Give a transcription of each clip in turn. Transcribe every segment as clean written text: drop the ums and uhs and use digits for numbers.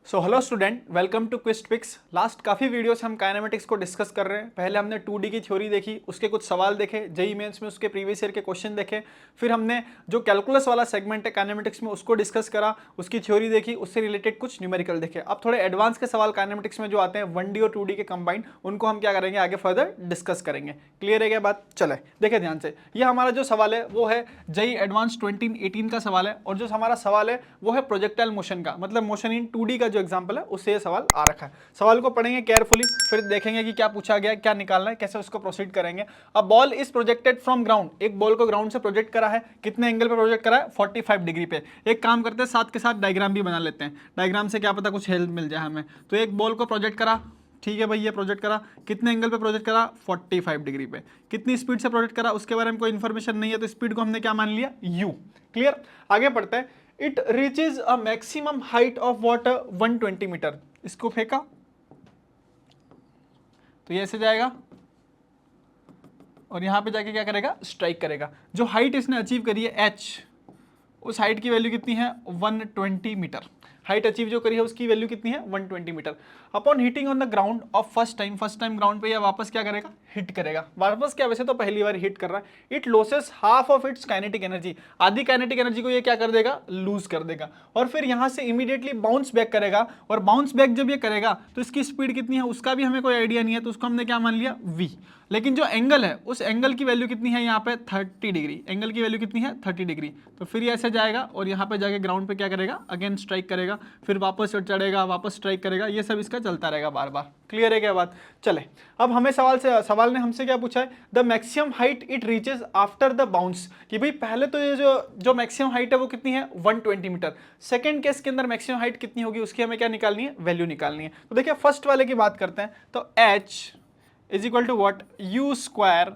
So hello student, welcome to Quist Pix. Last काफ़ी video से हम काइनेमेटिक्स को डिस्कस कर रहे हैं। पहले हमने 2D की थ्योरी देखी, उसके कुछ सवाल देखे, जेईई मेंस में उसके प्रीवियस ईयर के क्वेश्चन देखे। फिर हमने जो कैलकुलस वाला सेगमेंट है काइनेमेटिक्स में उसको डिस्कस करा, उसकी थ्योरी देखी, उससे रिलेटेड कुछ न्यूमेरिकल देखे। अब थोड़े एडवांस के सवाल काइनेमेटिक्स में जो आते हैं 1D और 2D के कंबाइंड, उनको हम क्या करेंगे आगे फर्दर डिस्कस करेंगे। क्लियर है क्या बात? चले देखे ध्यान से। ये हमारा जो सवाल है वो है जेईई एडवांस 2018 का सवाल है, और जो हमारा सवाल है वो है प्रोजेक्टाइल मोशन का, मतलब मोशन इन 2D का जो एग्जाम्पल है उससे ये सवाल आ रखा है। सवाल को पढ़ेंगे केयरफुली, फिर देखेंगे कि क्या पूछा गया, क्या निकालना है, कैसे उसको प्रोसीड करेंगे। अब ball is projected from ground, एक बॉल को ग्राउंड से प्रोजेक्ट करा है, कितने एंगल पे प्रोजेक्ट करा है? 45 डिग्री पे। एक काम करते हैं, साथ के साथ डायग्राम भी बना लेते हैं, डायग्राम से क्या पता कुछ हेल्प मिल जाए हमें। तो एक बॉल को प्रोजेक्ट करा, ठीक है भाई, ये प्रोजेक्ट करा, कितने एंगल पे प्रोजेक्ट करा? 45 डिग्री पे। कितनी स्पीड से प्रोजेक्ट करा उसके बारे में कोई इन्फॉर्मेशन नहीं है, तो स्पीड को हमने क्या मान लिया? u। क्लियर? आगे पढ़ते हैं। It reaches a maximum height of water 120 metre. इसको फेंका तो ये ऐसे जाएगा और यहां पे जाके क्या करेगा? स्ट्राइक करेगा। जो हाइट इसने अचीव करी है h, उस हाइट की वैल्यू कितनी है? 120 मीटर। हाइट अचीव जो करी है उसकी वैल्यू कितनी है? 120 metre. Upon hitting on the ground of first time ground पे या वापस क्या करेगा? हिट करेगा। वापस क्या, वैसे तो पहली बार हिट कर रहा है। It losses half of its kinetic energy, आधी काइनेटिक एनर्जी को ये क्या कर देगा? लूज कर देगा। और फिर यहां से इमीडिएटली बाउंस बैक करेगा, और बाउंस बैक जब ये करेगा तो इसकी स्पीड कितनी है उसका भी हमें कोई आइडिया नहीं है, तो उसको हमने क्या मान लिया? v। लेकिन जो एंगल है उस एंगल की वैल्यू कितनी है यहाँ पे? 30 डिग्री। एंगल की वैल्यू कितनी है? 30 डिग्री। तो फिर ये ऐसे जाएगा और यहाँ पे जाके ग्राउंड पे क्या करेगा? अगेन स्ट्राइक करेगा, फिर वापस चढ़ेगा, वापस स्ट्राइक करेगा, ये सब इसका चलता रहेगा बार बार। क्लियर है क्या बात? चले, अब हमें सवाल ने हमसे क्या पूछा है? The maximum height it reaches after the bounce, कि भाई पहले तो ये जो मैक्सिमम हाइट है वो कितनी है? 120 मीटर। सेकेंड केस के अंदर मैक्सिमम हाइट कितनी होगी उसकी हमें क्या निकालनी है? वैल्यू निकालनी है। तो देखिए फर्स्ट वाले की बात करते हैं, तो h is equal to what? U square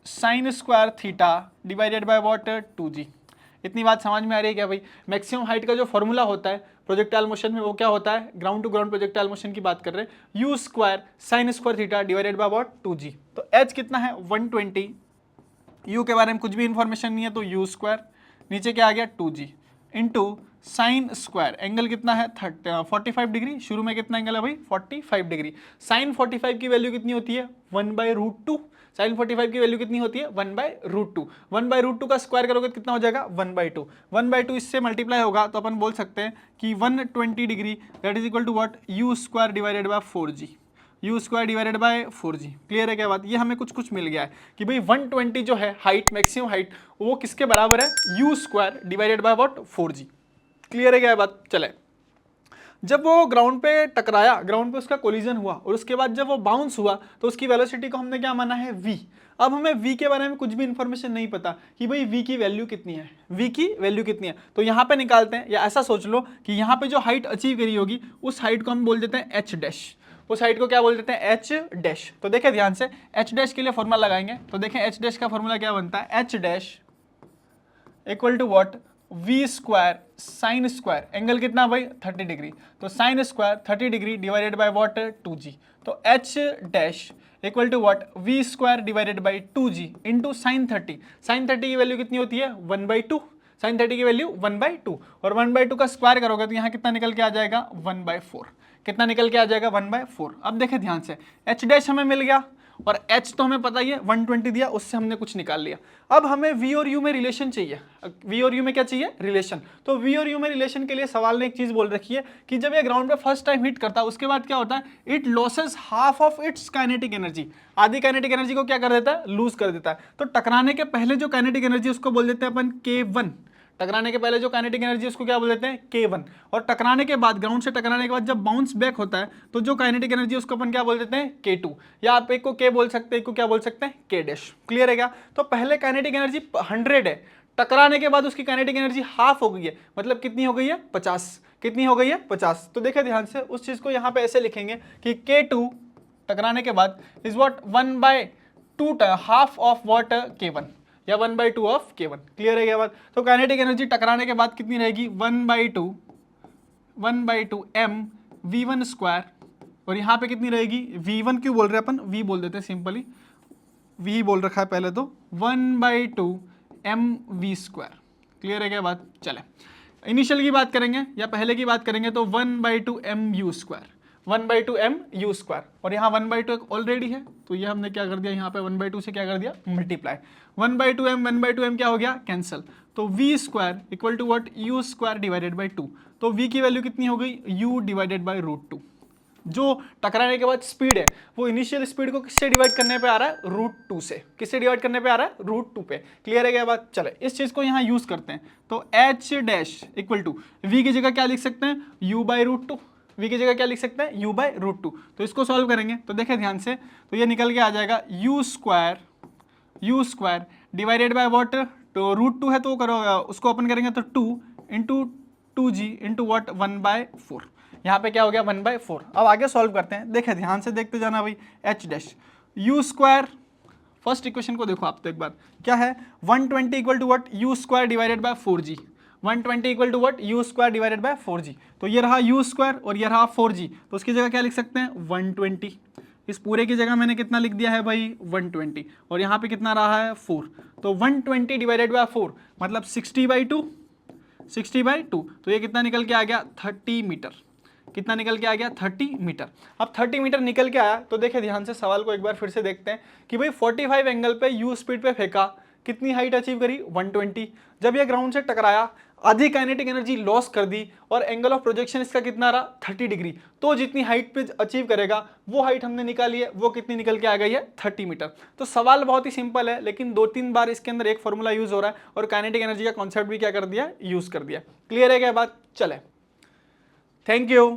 sine square theta divided by what? 2g। इतनी बात समझ में आ रही है क्या भाई? मैक्सिमम हाइट का जो फॉर्मूला होता है प्रोजेक्टाइल मोशन में वो क्या होता है? Ground to ground projectile motion की बात कर रहे हैं। U square sine square theta divided by what? 2g। तो h कितना है? 120। u के बारे में कुछ भी इंफॉर्मेशन नहीं है, तो यू स्क्वायर, नीचे क्या आ गया? 2g into sign square, angle कितना है? 45 डिग्री। शुरू में कितना एंगल है भाई? 45 डिग्री। साइन 45 की वैल्यू कितनी होती है? 1/√2। साइन 45 की वैल्यू कितनी होती है? 1/√2। 1/√2 का स्क्वायर करोगे तो कितना हो जाएगा? 1/2। 1/2 इससे मल्टीप्लाई होगा तो अपन बोल सकते हैं कि 120 degree that is equal to what? U square divided by 4g। U square divided by 4g। Clear है क्या बात? ये हमें कुछ मिल गया है कि भाई 120 जो है हाइट, मैक्सिमम हाइट, वो किसके बराबर है? You square divided by what? 4g। Clear है क्या बात? चले, जब वो ग्राउंड पे टकराया, ग्राउंड पे उसका कोलिजन हुआ, और उसके बाद जब वो बाउंस हुआ तो उसकी वेलोसिटी को हमने क्या माना है? v। अब हमें v के बारे में कुछ भी इंफॉर्मेशन नहीं पता कि भाई v की वैल्यू कितनी है, v की वैल्यू कितनी है। तो यहाँ पे निकालते हैं, या ऐसा सोच लो कि यहाँ पे जो हाइट अचीव करी होगी उस हाइट को हम बोल देते हैं h डैश। उस हाइट को क्या बोल देते हैं? h dash. तो देखें ध्यान से, h डैश के लिए फॉर्मूला लगाएंगे, तो देखें h डैश का फॉर्मूला क्या बनता है? h dash equal to what? v square sine square, angle कितना भाई? 30 डिग्री। तो sine square 30 degree divided by what? 2g। तो h dash equal to what? v square divided by 2g into sine 30। Sine 30 की value कितनी होती है? 1/2। Sign 30 की value 1/2, और 1/2 का स्क्वायर करोगे तो यहाँ कितना निकल के आ जाएगा? 1/4। कितना निकल के आ जाएगा? 1/4। अब देखें ध्यान से, h डैश हमें मिल गया, और h तो हमें पता ही है 120 दिया, उससे हमने कुछ निकाल लिया। अब हमें v और u में रिलेशन चाहिए। v और u में क्या चाहिए? रिलेशन। तो v और u में रिलेशन के लिए सवाल ने एक चीज बोल रखी है कि जब ये ग्राउंड पे फर्स्ट टाइम हिट करता है उसके बाद क्या होता है? It losses half of its kinetic energy, आधी काइनेटिक एनर्जी को क्या कर देता है? लूज कर देता है। तो टकराने के पहले जो काइनेटिक एनर्जी उसको बोल देते हैं अपन k1। टकराने के पहले जो काइनेटिक एनर्जी उसको क्या बोल देते हैं? k1। और टकराने के बाद, ग्राउंड से टकराने के बाद जब बाउंस बैक होता है तो जो काइनेटिक एनर्जी उसको अपन क्या बोल देते हैं? k2। या आप एक को k बोल सकते हैं, एक को क्या बोल सकते हैं? k dash. क्लियर है क्या? तो पहले काइनेटिक एनर्जी 100 है, टकराने के बाद उसकी काइनेटिक एनर्जी हाफ हो गई है, मतलब कितनी हो गई है? 50। कितनी हो गई है? 50। तो देखिए ध्यान से, उस चीज को यहाँ पे ऐसे लिखेंगे कि k2 टकराने के बाद is what? 1/2 half of what? k1, या 1/2 ऑफ k1। क्लियर है क्या बात? तो काइनेटिक एनर्जी टकराने के बाद कितनी रहेगी? 1/2 m v1 स्क्वायर, और यहाँ पे कितनी रहेगी? v1 क्यों बोल रहे हैं अपन? v बोल देते हैं सिंपली, v बोल रखा है पहले, तो 1/2 m v स्क्वायर। क्लियर है क्या बात? चले, इनिशियल की बात करेंगे या पहले की बात करेंगे तो 1/2 mu², 1/2 mu², और यहाँ 1/2 ऑलरेडी है तो ये हमने क्या कर दिया, यहाँ पे 1/2 से क्या कर दिया, मल्टीप्लाई। 1/2 m क्या हो गया, कैंसिल। तो v² equal to what, u² divided by 2। तो v की वैल्यू कितनी हो गई, u डिवाइडेड बाई √2। जो टकराने के बाद स्पीड है वो इनिशियल स्पीड को किससे डिवाइड करने पे आ रहा है, √2 से। किससे डिवाइड करने पे आ रहा है, √2 पे। क्लियर है क्या बात? चले इस चीज को यहाँ यूज करते हैं। तो h' इक्वल टू v की जगह क्या लिख सकते हैं, u/√2। v की जगह क्या लिख सकते हैं, u/√2। तो इसको सॉल्व करेंगे तो देखें ध्यान से, तो ये निकल के आ जाएगा u² डिवाइडेड बाय व्हाट, तो √2 है तो करो उसको ओपन करेंगे तो 2 इंटू 2g इंटू व्हाट, 1/4। यहाँ पे क्या हो गया, 1/4। अब आगे सॉल्व करते हैं, देखें ध्यान से देखते जाना भाई। h' u², फर्स्ट इक्वेशन को देखो आप तो एक बार, क्या है 120 equal to what, u² divided by 4g। 120 equal to what, u² divided by 4g। तो ये रहा u² और ये रहा 4g, तो उसकी जगह क्या लिख सकते हैं, 120। इस पूरे की जगह मैंने कितना लिख दिया है भाई, 120, और यहाँ पे कितना रहा है, 4। तो 120 डिवाइडेड बाय 4 मतलब 60/2, 60/2। तो ये कितना निकल के आ गया, 30 मीटर। कितना निकल के आ गया, 30 मीटर। अब 30 मीटर निकल के आया तो देखिए ध्यान से सवाल को एक बार फिर से देखते हैं कि भाई 45 एंगल पे u स्पीड पे फेंका, कितनी हाइट अचीव करी, 120। जब ये ग्राउंड से टकराया, आधी काइनेटिक एनर्जी लॉस कर दी और एंगल ऑफ प्रोजेक्शन इसका कितना रहा, 30 डिग्री। तो जितनी हाइट पे अचीव करेगा वो हाइट हमने निकाली है, वो कितनी निकल के आ गई है, 30 मीटर। तो सवाल बहुत ही सिंपल है, लेकिन 2-3 बार इसके अंदर एक फॉर्मूला यूज हो रहा है और काइनेटिक एनर्जी का कॉन्सेप्ट भी क्या कर दिया, यूज कर दिया। क्लियर है क्या बात? चले, थैंक यू।